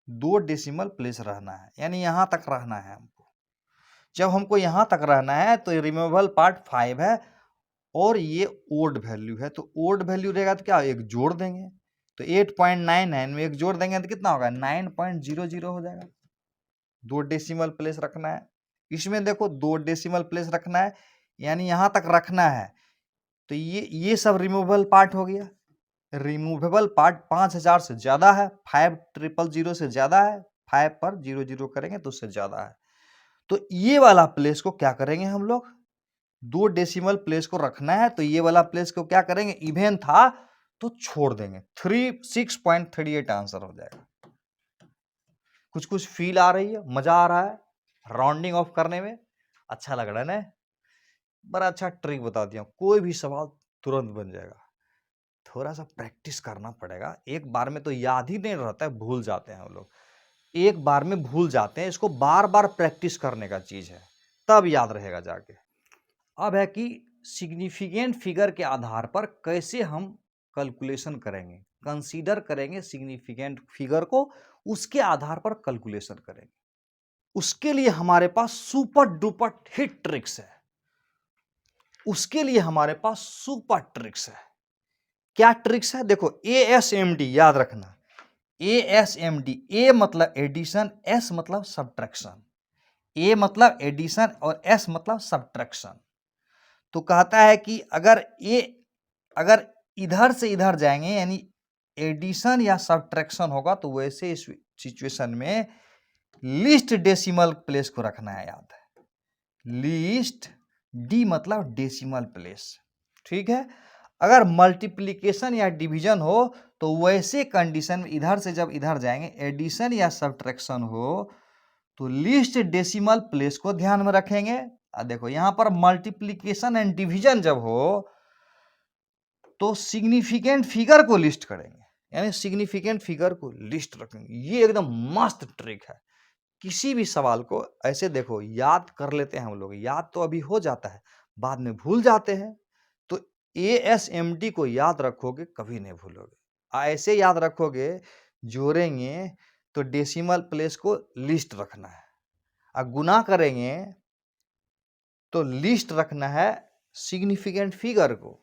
2 डेसिमल प्लेस रहना है, यानी यहां तक रहना है हमको। जब हमको यहाँ तक रहना है तो रिमूवेबल पार्ट 5 है और ये ओड वैल्यू है, तो ओड वैल्यू रहेगा तो क्या एक जोड़ देंगे, तो 8.99 में एक जोड़ देंगे तो कितना होगा 9.00 हो जाएगा। 2 डेसिमल प्लेस रखना है, इसमें देखो 2 डेसिमल प्लेस रखना है, यानी यहां तक रखना है। तो ये सब रिमूवेबल पार्ट हो गया। रिमूवेबल पार्ट 5000 से ज्यादा है, 5000 से ज्यादा है, 5 पर 00 करेंगे तो उससे ज्यादा है। तो ये वाला प्लेस को क्या करेंगे हम लोग, 2 डेसिमल प्लेस को रखना है, तो ये वाला प्लेस को क्या करेंगे, इवन था तो छोड़ देंगे, 6.38 आंसर हो जाएगा। कुछ कुछ फील आ रही है, मजा आ रहा है राउंडिंग ऑफ करने में, अच्छा लग रहा है ना। बड़ा अच्छा ट्रिक बता दिया, कोई भी सवाल तुरंत बन जाएगा, थोड़ा सा प्रैक्टिस करना पड़ेगा। एक बार में तो याद ही नहीं रहता है, भूल जाते हैं हम लोग, एक बार में भूल जाते हैं, इसको बार बार प्रैक्टिस करने का चीज है, तब याद रहेगा जाके। अब है कि सिग्निफिकेंट फिगर के आधार पर कैसे हम कैलकुलेशन करेंगे, कंसीडर करेंगे सिग्निफिकेंट फिगर को, उसके आधार पर कैलकुलेशन करेंगे। उसके लिए हमारे पास सुपर डुपर हिट ट्रिक्स है, उसके लिए हमारे पास सुपर ट्रिक्स है। क्या ट्रिक्स है, देखो ASMD याद रखना, ASMD, ए मतलब एडिशन, एस मतलब सब्ट्रैक्शन, ए मतलब एडिशन और एस मतलब सब्ट्रैक्शन। तो कहता है कि अगर इधर से इधर जाएंगे यानी एडिशन या सब्ट्रैक्शन होगा, तो वैसे इस सिचुएशन में लीस्ट डेसिमल प्लेस को रखना है, याद है, लीस्ट, डी मतलब डेसिमल प्लेस, ठीक है। अगर मल्टीप्लिकेशन या डिवीजन हो तो वैसे कंडीशन में इधर से जब इधर जाएंगे, एडिशन या सब्ट्रैक्शन हो, तो लीस्ट डेसिमल प्लेस को ध्यान में रखेंगे। देखो यहां पर मल्टीप्लिकेशन एंड डिवीजन जब हो तो सिग्निफिकेंट फिगर को लिस्ट करेंगे, यानी सिग्निफिकेंट फिगर को लिस्ट रखेंगे। ये एकदम मस्त ट्रिक है। किसी भी सवाल को ऐसे देखो याद कर लेते हैं हम लोग, याद तो अभी हो जाता है, बाद में भूल जाते हैं। तो ASMD को याद रखोगे, कभी नहीं भूलोगे। ऐसे याद रखोगे, जोड़ेंगे तो डेसिमल प्लेस को लिस्ट रखना है, और गुना करेंगे तो लिस्ट रखना है सिग्निफिकेंट फिगर को।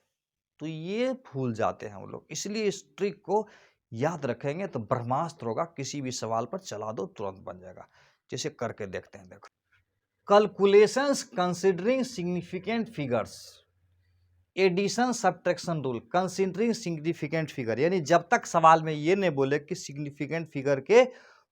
तो ये भूल जाते हैं हम लोग, इसलिए इस ट्रिक को याद रखेंगे तो ब्रह्मास्त्र होगा, किसी भी सवाल पर चला दो तुरंत बन जाएगा। जैसे करके देखते हैं, देखो calculations considering significant figures, addition subtraction rule considering significant figure, यानी जब तक सवाल में ये नहीं बोले कि सिग्निफिकेंट फिगर के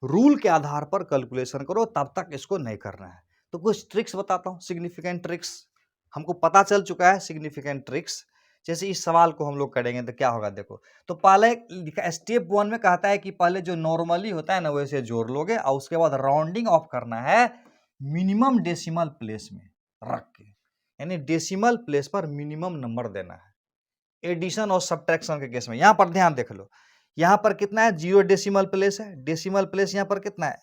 रूल के आधार पर कैलकुलेशन करो, तब तक इसको नहीं करना है। तो कुछ ट्रिक्स बताता हूं, सिग्निफिकेंट ट्रिक्स हमको पता चल चुका है। सिग्निफिकेंट ट्रिक्स जैसे इस सवाल को हम लोग करेंगे तो क्या होगा, देखो तो पहले स्टेप 1 में कहता है कि पहले जो नॉर्मली होता है ना वैसे जोड़ लोगे, और उसके बाद राउंडिंग ऑफ करना है मिनिमम डेसिमल प्लेस में रख के, यानी डेसिमल प्लेस पर मिनिमम नंबर देना है। एडिशन और सब्ट्रैक्शन के केस में यहां पर ध्यान देख लो, यहां पर कितना है 0 डेसिमल प्लेस है, डेसिमल प्लेस यहां पर कितना है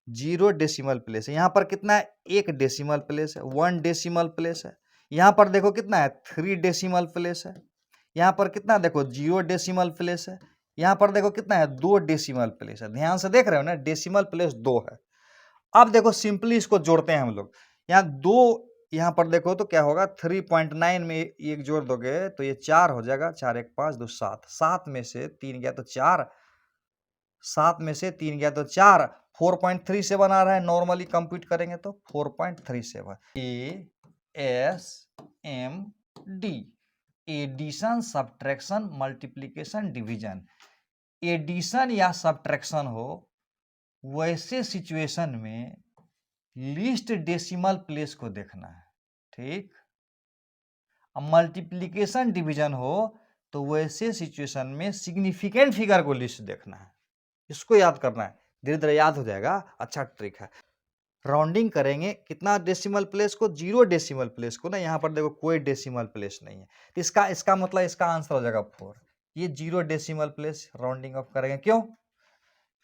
0 डेसिमल प्लेस है, यहां पर कितना है 1 डेसिमल प्लेस है, 1 डेसिमल प्लेस है, यहां पर देखो कितना है 3 डेसिमल प्लेस है, यहां पर कितना देखो 0 डेसिमल प्लेस है, यहां पर देखो कितना है 2 डेसिमल प्लेस है। ध्यान से देख रहे हो ना, डेसिमल प्लेस 2 है। अब देखो सिंपली इसको जोड़ते हैं हम लोग, यहाँ 2 यहाँ पर देखो तो क्या होगा 3.9 में एक जोड़ दोगे तो ये 4 हो जाएगा, 4 1 5 2 7, 7 में से 3 गया तो 4, 7 में से 3 गया तो 4, 4.37 आ रहा है, नॉर्मली कंप्यूट करेंगे तो 4.37। ASMD, addition subtraction multiplication division, addition या सब्ट्रैक्शन हो वैसे सिचुएशन में लीस्ट डेसिमल प्लेस को देखना है, ठीक। अब मल्टीप्लिकेशन डिवीजन हो तो वैसे सिचुएशन में सिग्निफिकेंट फिगर को लिस्ट देखना है। इसको याद करना है, धीरे धीरे याद हो जाएगा, अच्छा ट्रिक है। राउंडिंग करेंगे कितना डेसिमल प्लेस को, 0 डेसिमल प्लेस को ना, यहाँ पर देखो कोई डेसिमल प्लेस नहीं है, तो इसका मतलब इसका आंसर हो जाएगा 4। ये 0 डेसिमल प्लेस राउंडिंग ऑफ करेंगे, क्यों,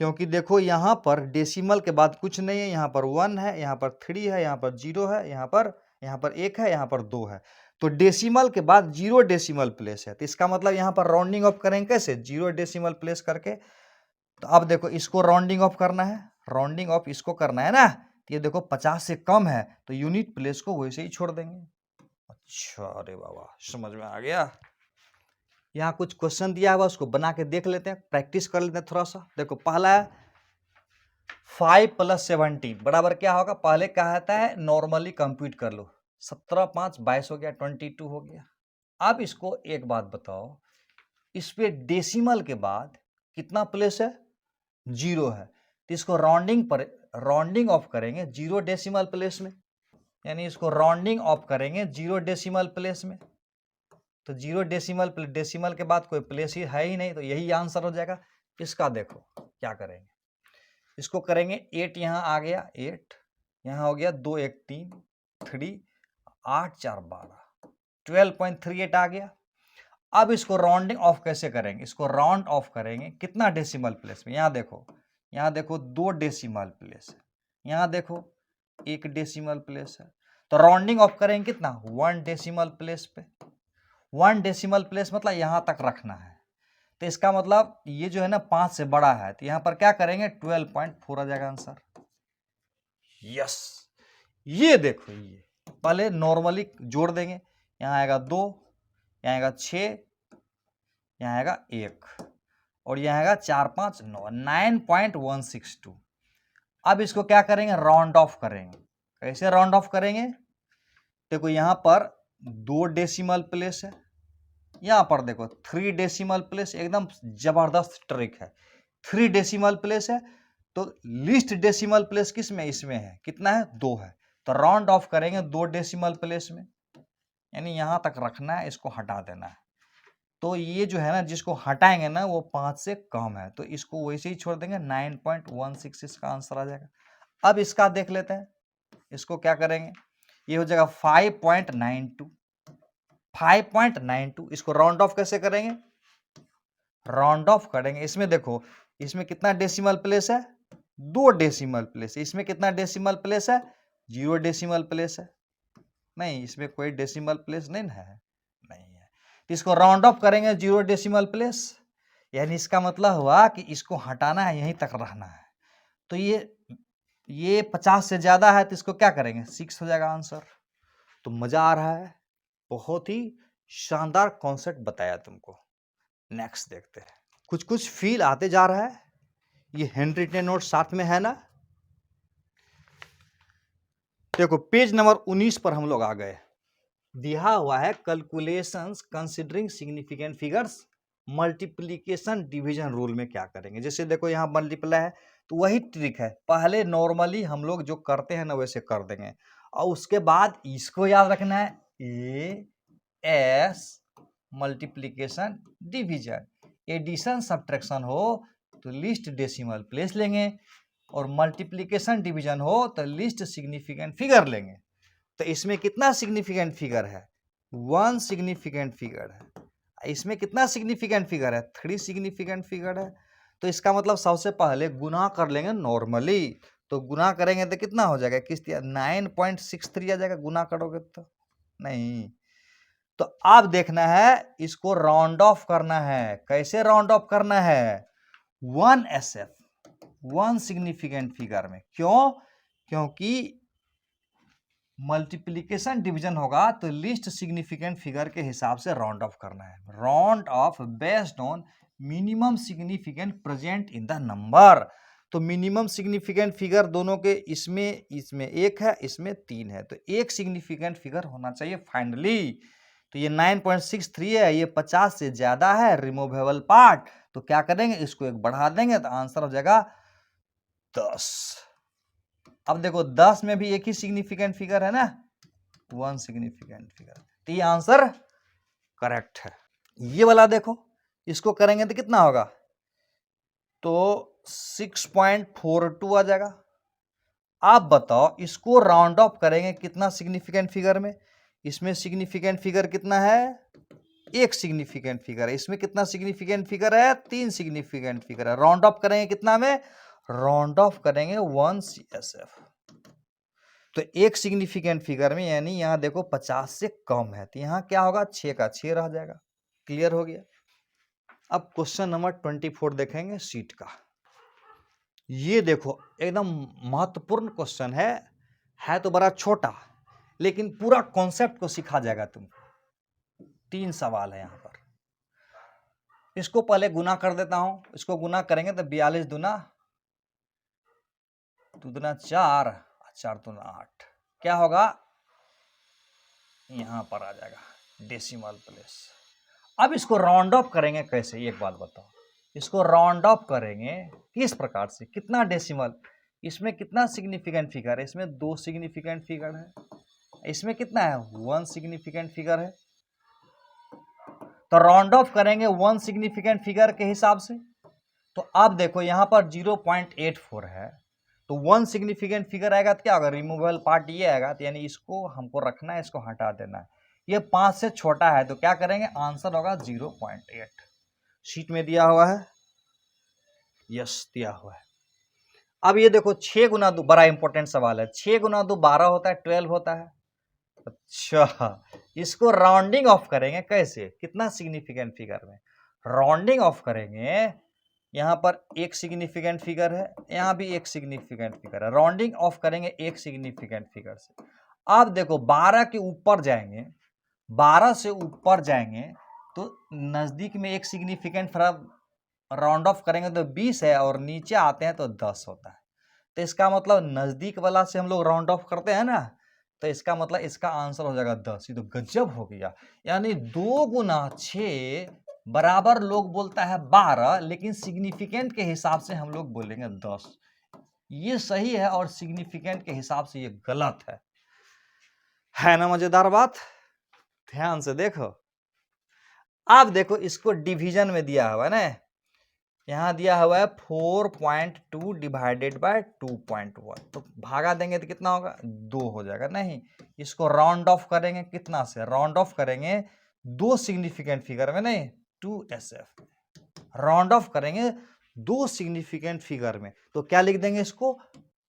क्योंकि देखो यहाँ पर डेसिमल के बाद कुछ नहीं है, यहाँ पर 1 है, यहाँ पर 3 है, यहाँ पर 0 है, यहाँ पर 1 है, यहाँ पर 2 है, तो डेसिमल के बाद 0 डेसिमल प्लेस है, तो इसका मतलब यहाँ पर राउंडिंग ऑफ करेंगे कैसे, 0 डेसिमल प्लेस करके। तो अब देखो इसको राउंडिंग ऑफ करना है, राउंडिंग ऑफ इसको करना है ना, तो ये देखो 50 से कम है तो यूनिट प्लेस को वैसे ही छोड़ देंगे। अच्छा, अरे बाबा समझ में आ गया। यहाँ कुछ क्वेश्चन दिया हुआ उसको बना के देख लेते हैं, प्रैक्टिस कर लेते हैं थोड़ा सा। देखो पहला है 5 + 17 बराबर क्या होगा, पहले कहता है नॉर्मली कंप्यूट कर लो। 17 5 22 हो गया, 22 हो गया। अब इसको एक बात बताओ, इस पे डेसिमल के बाद कितना प्लेस है, 0 है, तो इसको राउंडिंग ऑफ करेंगे 0 डेसिमल प्लेस में, यानी इसको राउंडिंग ऑफ करेंगे 0 डेसिमल प्लेस में। तो 0 डेसिमल के बाद कोई प्लेस ही है ही नहीं, तो यही आंसर हो जाएगा इसका। देखो क्या करेंगे, इसको करेंगे 8 यहाँ आ गया, 8 यहाँ हो गया, 2 1 3 3 8 4 12 12.38 आ गया। अब इसको राउंडिंग ऑफ कैसे करेंगे, इसको राउंड ऑफ करेंगे कितना डेसिमल प्लेस में, यहाँ देखो 2 डेसिमल प्लेस है, यहाँ देखो 1 डेसिमल प्लेस है, तो राउंडिंग ऑफ करेंगे कितना, 1 डेसिमल प्लेस पे। 1 डेसिमल प्लेस मतलब यहाँ तक रखना है, तो इसका मतलब ये जो है ना 5 से बड़ा है, तो यहाँ पर क्या करेंगे 12.4 आ जाएगा आंसर। यस, ये देखो, ये पहले नॉर्मली जोड़ देंगे, यहाँ आएगा 2, यहाँ आएगा 6, यहाँ आएगा 1 और यहाँ आएगा 4 5 9, 9.162। अब इसको क्या करेंगे, राउंड ऑफ करेंगे। कैसे राउंड ऑफ करेंगे, देखो यहाँ पर 2 डेसिमल प्लेस है, यहाँ पर देखो 3 डेसिमल प्लेस, एकदम जबरदस्त ट्रिक है। 3 डेसिमल प्लेस है तो लीस्ट डेसिमल प्लेस किस में, इसमें है, कितना है 2 है, तो राउंड ऑफ करेंगे 2 डेसिमल प्लेस में, यानी यहाँ तक रखना है, इसको हटा देना है। तो ये जो है ना, जिसको हटाएंगे ना वो 5 से कम है, तो इसको वैसे ही छोड़ देंगे, 9.16 इसका आंसर आ जाएगा। अब इसका देख लेते हैं, इसको क्या करेंगे, ये हो जाएगा 5.92, 5.92। इसको राउंड ऑफ कैसे करेंगे, राउंड ऑफ करेंगे, इसमें देखो, इसमें कितना डेसिमल प्लेस है, 2 डेसिमल प्लेस है, इसमें कितना डेसिमल प्लेस है, 0 डेसिमल प्लेस है, नहीं इसमें कोई डेसिमल प्लेस नहीं है, नहीं है, तो इसको राउंड ऑफ करेंगे 0 डेसिमल प्लेस, यानी इसका मतलब हुआ कि इसको हटाना है, यहीं तक रहना है। तो ये 50 से ज्यादा है, तो इसको क्या करेंगे, 6 हो जाएगा आंसर। तो मजा आ रहा है, बहुत ही शानदार कॉन्सेप्ट बताया तुमको। नेक्स्ट देखते हैं, कुछ कुछ फील आते जा रहा है। ये हैंड रिटन नोट साथ में है ना, देखो पेज नंबर 19 पर हम लोग आ गए। दिया हुआ है calculations considering significant figures, multiplication division rule में क्या करेंगे। जैसे देखो यहाँ मल्टीप्लाई है, तो वही ट्रिक है, पहले नॉर्मली हम लोग जो करते हैं ना वैसे कर देंगे, और उसके बाद इसको याद रखना है, A S multiplication division. Addition subtraction हो तो लीस्ट डेसिमल प्लेस लेंगे, और मल्टीप्लिकेशन डिवीजन हो तो लीस्ट सिग्निफिकेंट फिगर लेंगे। तो इसमें कितना सिग्निफिकेंट फिगर है, 1 सिग्निफिकेंट फिगर है, इसमें कितना सिग्निफिकेंट फिगर है, 3 सिग्निफिकेंट फिगर है। तो इसका मतलब सबसे पहले गुना कर लेंगे नॉर्मली, तो गुना करेंगे तो कितना हो जाएगा, किस 9.63 आ जाएगा, गुना करोगे तो नहीं। तो अब देखना है, इसको राउंड ऑफ करना है। कैसे राउंड ऑफ करना है, 1 SF 1 सिग्निफिकेंट फिगर में। क्यों, क्योंकि मल्टीप्लिकेशन डिवीजन होगा तो लिस्ट सिग्निफिकेंट फिगर के हिसाब से राउंड ऑफ करना है। Round of based on minimum significant present in the number. तो मिनिमम सिग्निफिकेंट फिगर दोनों के, इसमें 1 है, इसमें 3 है, तो 1 सिग्निफिकेंट फिगर होना चाहिए फाइनली। तो ये 9.63 है, ये 50 से ज्यादा है, रिमूवेबल पार्ट, तो क्या करेंगे, इसको 1 बढ़ा देंगे तो आंसर हो जाएगा 10। अब देखो 10 में भी एक ही सिग्निफिकेंट फिगर है ना, 1 सिग्निफिकेंट फिगर, तो ये आंसर करेक्ट है। ये वाला देखो, इसको करेंगे तो कितना होगा, तो 6.42 आ जाएगा। आप बताओ इसको राउंड ऑफ करेंगे कितना सिग्निफिकेंट फिगर में, इसमें सिग्निफिकेंट फिगर कितना है, 1 सिग्निफिकेंट फिगर है, इसमें कितना सिग्निफिकेंट फिगर है, 3 सिग्निफिकेंट फिगर है। राउंड ऑफ करेंगे कितना में, राउंड ऑफ करेंगे 1 CSF। तो 1 सिग्निफिकेंट फिगर में, यानी यहाँ देखो 50 से कम है, तो यहाँ क्या होगा, 6 का 6 रह जाएगा। क्लियर हो गया। अब क्वेश्चन नंबर 24 देखेंगे सीट का। ये देखो एकदम महत्वपूर्ण क्वेश्चन है तो बड़ा छोटा, लेकिन पूरा कॉन्सेप्ट को सिखा जाएगा तुमको। 3 सवाल है यहाँ पर। इसको पहले गुना कर देता हूं। इसको गुना करेंगे तो 42 दूना 4, 4 दूना 8, क्या होगा, यहां पर आ जाएगा डेसिमल प्लेस। अब इसको राउंड ऑफ करेंगे कैसे, एक बात बताओ। इसको राउंड ऑफ करेंगे किस प्रकार से, कितना डेसिमल, इसमें कितना सिग्निफिकेंट फिगर है, इसमें 2 सिग्निफिकेंट फिगर है, इसमें कितना है 1 सिग्निफिकेंट फिगर है। तो राउंड ऑफ करेंगे 1 सिग्निफिकेंट फिगर के हिसाब से। तो अब देखो यहां पर 0.84 है, तो 1 सिग्निफिकेंट फिगर आएगा तो क्या होगा, रिमूवेबल पार्ट ये आएगा, तो यानी इसको हमको रखना है, इसको हटा देना है। ये 5 से छोटा है तो क्या करेंगे, आंसर होगा 0.8। शीट में दिया हुआ है, यस दिया हुआ है। अब ये देखो 6 गुना 2, बड़ा इंपॉर्टेंट सवाल है। 6 गुना 2 12 होता है, 12 होता है। अच्छा, इसको राउंडिंग ऑफ करेंगे कैसे, कितना सिग्निफिकेंट फिगर में राउंडिंग ऑफ करेंगे। यहां पर एक सिग्निफिकेंट फिगर है, यहां भी एक सिग्निफिकेंट फिगर है, राउंडिंग ऑफ करेंगे एक सिग्निफिकेंट फिगर से। अब देखो 12 के ऊपर जाएंगे, 12 से ऊपर जाएंगे तो नजदीक में एक सिग्निफिकेंट राउंड ऑफ करेंगे तो 20 है, और नीचे आते हैं तो 10 होता है। तो इसका मतलब नजदीक वाला से हम लोग राउंड ऑफ करते हैं ना, तो इसका मतलब इसका आंसर हो जाएगा 10। ये तो गजब हो गया। यानी 2 गुना 6 बराबर लोग बोलता है 12, लेकिन सिग्निफिकेंट के हिसाब से हम लोग बोलेंगे 10। ये सही है और सिग्निफिकेंट के हिसाब से ये गलत है ना। मजेदार बात, ध्यान से देखो। अब देखो इसको डिवीजन में दिया हुआ है ना, यहां दिया हुआ है 4.2 डिवाइडेड बाय 2.1, तो भागा देंगे तो कितना होगा, 2 हो जाएगा। नहीं, इसको राउंड ऑफ करेंगे कितना से, राउंड ऑफ करेंगे 2 सिग्निफिकेंट फिगर में, नहीं 2SF, राउंड ऑफ करेंगे 2 सिग्निफिकेंट फिगर में, तो क्या लिख देंगे, इसको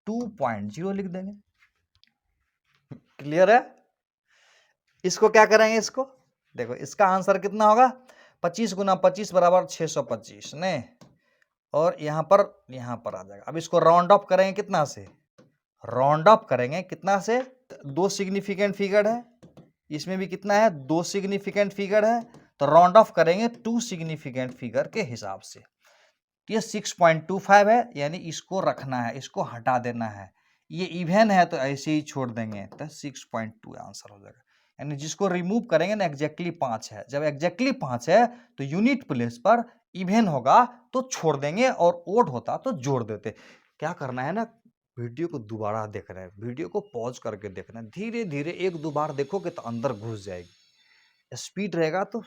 2.0 लिख देंगे। क्लियर है। इसको क्या करेंगे, इसको देखो, इसका आंसर कितना होगा, 25 गुना 25 बराबर 625 ने, और यहां पर आ जाएगा। अब इसको राउंड ऑफ करेंगे कितना से, राउंड ऑफ करेंगे कितना से, 2 सिग्निफिकेंट फिगर है, इसमें भी कितना है 2 सिग्निफिकेंट फिगर है, तो राउंड ऑफ करेंगे 2 सिग्निफिकेंट फिगर के हिसाब से। ये 6.25 है, यानी इसको रखना है, इसको हटा देना है। ये इवन है तो ऐसे ही छोड़ देंगे, तो 6.2 आंसर हो जाएगा। यानी जिसको रिमूव करेंगे ना एग्जैक्टली 5 है, जब एग्जैक्टली 5 है तो यूनिट प्लेस पर इवन होगा तो छोड़ देंगे, और ओड होता तो जोड़ देते। क्या करना है ना, वीडियो को दोबारा देखना है, वीडियो को पॉज करके देखना है, धीरे धीरे 1-2 बार देखोगे तो अंदर घुस जाएगी। स्पीड रहेगा तो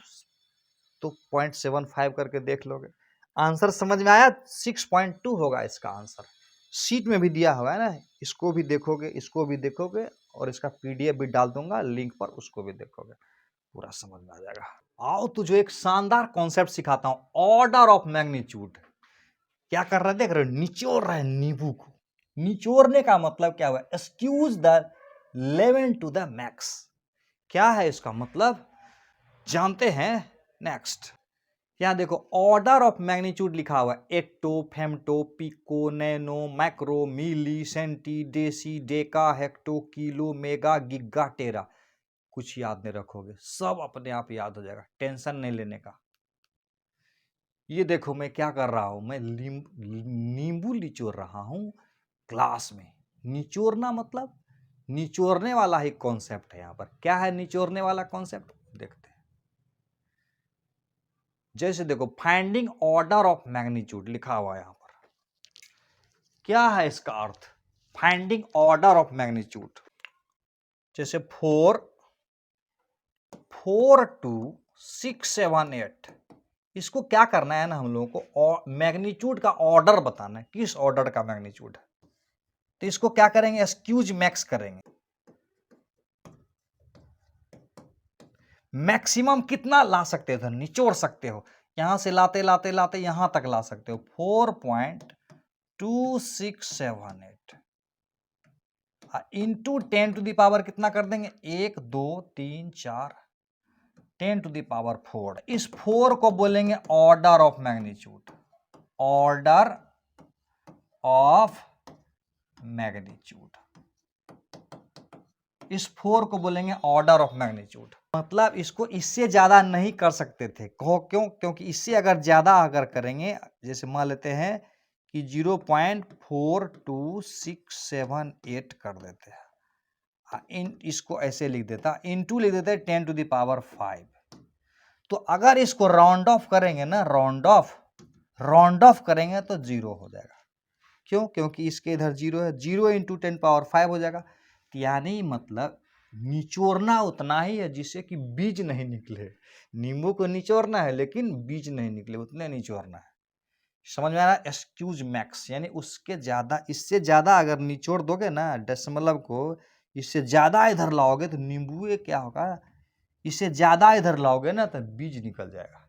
0.75 करके देख लोगे। आंसर समझ में आया, 6.2 होगा इसका आंसर। शीट में भी दिया हुआ है ना, इसको भी देखोगे, इसको भी देखोगे, और इसका PDF भी डाल दूंगा लिंक पर, उसको भी देखोगे, पूरा समझ में आ जाएगा। आओ तुझे एक शानदार कॉन्सेप्ट सिखाता हूं, ऑर्डर ऑफ मैग्नीट्यूड। क्या कर रहे हैं, देख रहे हो, निचोड़ रहे हैं नींबू को। निचोड़ने का मतलब क्या हुआ, squeeze the lemon to the max. क्या है इसका मतलब, जानते हैं। नेक्स्ट, यहां देखो ऑर्डर ऑफ मैग्नीट्यूड लिखा हुआ है, atto, femto, pico, nano, macro, milli, centi, deci, deca, hecto, kilo, mega, giga, tera. कुछ याद नहीं रखोगे, सब अपने आप याद हो जाएगा, टेंशन नहीं लेने का। ये देखो मैं क्या कर रहा हूं, मैं नींबू निचोड़ रहा हूं ग्लास में। निचोड़ना मतलब निचोड़ने वाला ही कॉन्सेप्ट है। यहां पर क्या है निचोड़ने वाला कॉन्सेप्ट, देखते हैं। जैसे देखो फाइंडिंग ऑर्डर ऑफ मैग्नीट्यूड लिखा हुआ है यहां पर, क्या है इसका अर्थ, फाइंडिंग ऑर्डर ऑफ मैग्नीट्यूड। जैसे 4, 4, 2, 6, 7, 8, इसको क्या करना है ना, हम लोगों को मैग्नीट्यूड का ऑर्डर बताना है, किस ऑर्डर का मैग्नीट्यूड है। तो इसको क्या करेंगे, स्क्यूज मैक्स करेंगे। मैक्सिमम कितना ला सकते हो, निचोड़ सकते हो, यहां से लाते लाते लाते यहां तक ला सकते हो, 4.2678 इंटू 10 टू दी पावर कितना कर देंगे, 1, 2, 3, 4, 10 टू दी पावर 4। इस 4 को बोलेंगे order of magnitude, order of magnitude. इस 4 को बोलेंगे ऑर्डर ऑफ मैग्नीट्यूड। मतलब इसको इससे ज्यादा नहीं कर सकते थे। कहो क्यों? क्योंकि इससे अगर ज्यादा अगर करेंगे, जैसे मान लेते हैं कि 0.42678 कर देते हैं, इसको ऐसे लिख देता, इनटू लिख देते 10 टू द पावर 5। तो अगर इसको राउंड ऑफ करेंगे ना, राउंड ऑफ करेंगे तो 0 हो जाएगा। क्यों? क्योंकि इसके इधर 0 है, 0 इंटू 10 पावर 5 हो जाएगा। यानी मतलब निचोड़ना उतना ही है जिससे कि बीज नहीं निकले। नींबू को निचोड़ना है लेकिन बीज नहीं निकले, उतने निचोड़ना है। समझ में आ रहा है? एक्सक्यूज मैक्स, यानी उसके ज्यादा, इससे ज्यादा अगर निचोड़ दोगे ना दशमलव को, इससे ज्यादा इधर लाओगे तो नींबू क्या होगा, इससे ज्यादा इधर लाओगे ना तो बीज निकल जाएगा।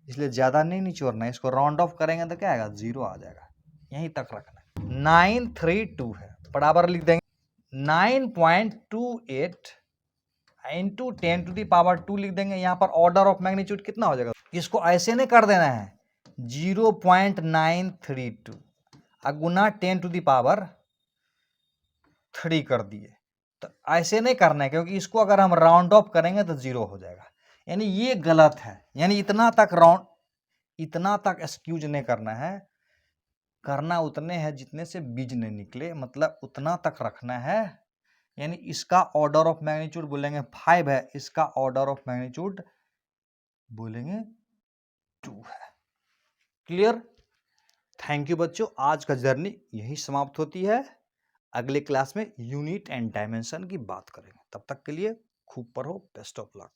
इसलिए ज्यादा नहीं निचोड़ना है। इसको राउंड ऑफ करेंगे तो क्या आएगा, 0 आ जाएगा। यहीं तक रखना है। 932 है, बराबर लिख देंगे 9.28 इंटू 10 टू दी पावर 2 लिख देंगे। यहां पर ऑर्डर ऑफ मैग्नीट्यूड कितना हो जाएगा? इसको ऐसे नहीं कर देना है, 0.932 गुना 10 टू दी पावर 3 कर दिए। तो ऐसे नहीं करना है, क्योंकि इसको अगर हम राउंड ऑफ करेंगे तो 0 हो जाएगा। यानी ये गलत है। यानी इतना तक एक्सक्यूज नहीं करना है, करना उतने हैं जितने से बीज नहीं निकले, मतलब उतना तक रखना है। यानी इसका ऑर्डर ऑफ मैग्नीट्यूड बोलेंगे 5 है, इसका ऑर्डर ऑफ मैग्नीट्यूड बोलेंगे 2 है। क्लियर? थैंक यू बच्चों, आज का जर्नी यही समाप्त होती है। अगले क्लास में यूनिट एंड डायमेंशन की बात करेंगे। तब तक के लिए खूब पढ़ो, बेस्ट ऑफ लक।